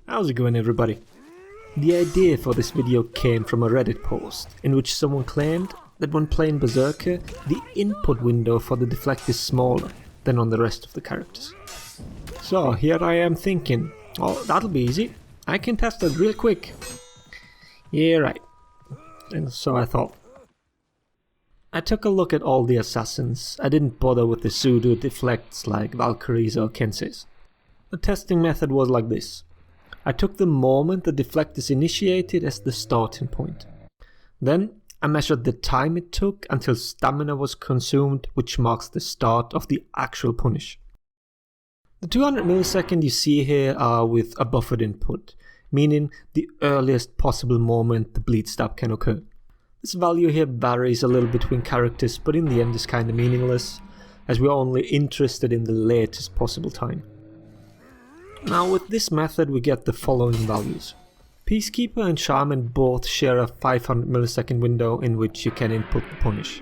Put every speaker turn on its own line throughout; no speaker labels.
How's it going, everybody? The idea for this video came from a Reddit post in which someone claimed that when playing Berserker, the input window for the Deflect is smaller than on the rest of the characters. So here I am thinking, oh, that'll be easy, I can test it real quick. Yeah, right. And so I thought. I took a look at all the assassins. I didn't bother with the pseudo deflects like Valkyries or Kenseis. The testing method was like this. I took the moment the deflect is initiated as the starting point. Then I measured the time it took until stamina was consumed, which marks the start of the actual punish. The 200 milliseconds you see here are with a buffered input, meaning the earliest possible moment the bleed stab can occur. This value here varies a little between characters, but in the end is kinda meaningless, as we're only interested in the latest possible time. Now with this method we get the following values. Peacekeeper and Shaman both share a 500 millisecond window in which you can input the punish.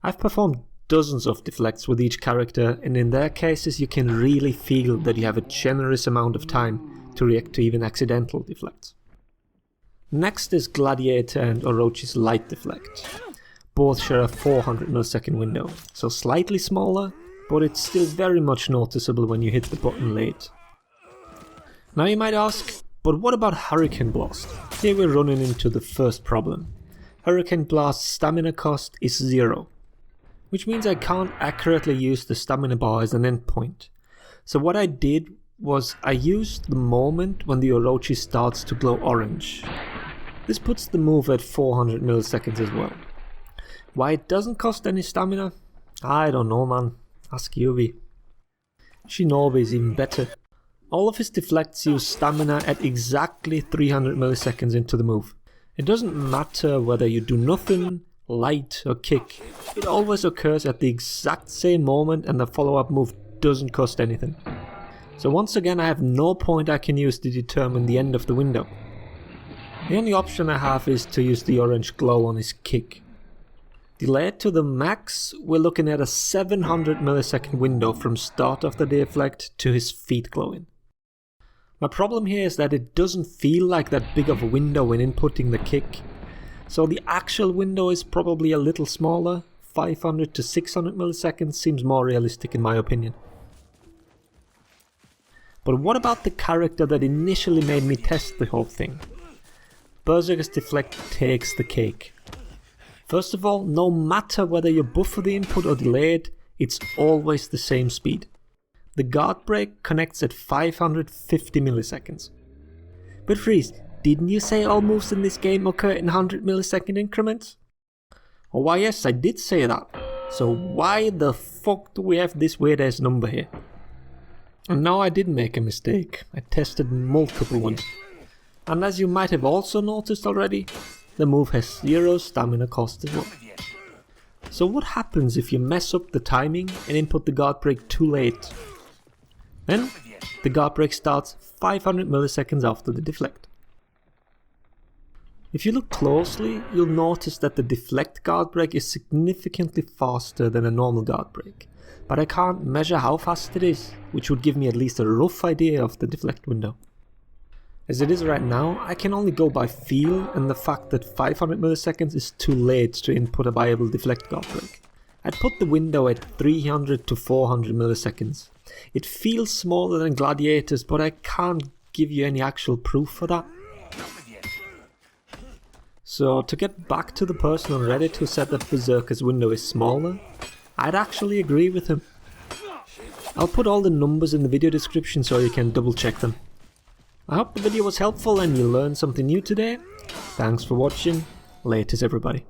I've performed dozens of deflects with each character, and in their cases you can really feel that you have a generous amount of time to react to even accidental deflects. Next is Gladiator and Orochi's light deflect. Both share a 400 millisecond window, so slightly smaller, but it's still very much noticeable when you hit the button late. Now you might ask, but what about Hurricane Blast? Here we're running into the first problem. Hurricane Blast's stamina cost is 0, which means I can't accurately use the stamina bar as an endpoint. So what I did was I used the moment when the Orochi starts to glow orange. This puts the move at 400 milliseconds as well. Why it doesn't cost any stamina? I don't know, man. Ask Yubi. Shinobi is even better. All of his deflects use stamina at exactly 300 milliseconds into the move. It doesn't matter whether you do nothing, light or kick, it always occurs at the exact same moment and the follow-up move doesn't cost anything. So once again I have no point I can use to determine the end of the window. The only option I have is to use the orange glow on his kick. Delayed to the max, we're looking at a 700 millisecond window from start of the deflect to his feet glowing. My problem here is that it doesn't feel like that big of a window when inputting the kick, so the actual window is probably a little smaller. 500 to 600 milliseconds seems more realistic in my opinion. But what about the character that initially made me test the whole thing? Berserker's deflect takes the cake. First of all, no matter whether you buffer the input or delayed, it's always the same speed. The guard break connects at 550 milliseconds. But Freeze, didn't you say all moves in this game occur in 100 millisecond increments? Oh why yes, I did say that. So why the fuck do we have this weird ass number here? And now I did make a mistake. I tested multiple ones. And as you might have also noticed already, the move has 0 stamina cost as well. So what happens if you mess up the timing and input the guard break too late? Then the guard break starts 500 milliseconds after the deflect. If you look closely, you'll notice that the deflect guard break is significantly faster than a normal guard break, but I can't measure how fast it is, which would give me at least a rough idea of the deflect window. As it is right now, I can only go by feel and the fact that 500 milliseconds is too late to input a viable deflect guard break. I'd put the window at 300 to 400 milliseconds. It feels smaller than Gladiator's, but I can't give you any actual proof for that. So to get back to the person on Reddit who said that Berserker's window is smaller, I'd actually agree with him. I'll put all the numbers in the video description so you can double check them. I hope the video was helpful and you learned something new today. Thanks for watching. Laters everybody.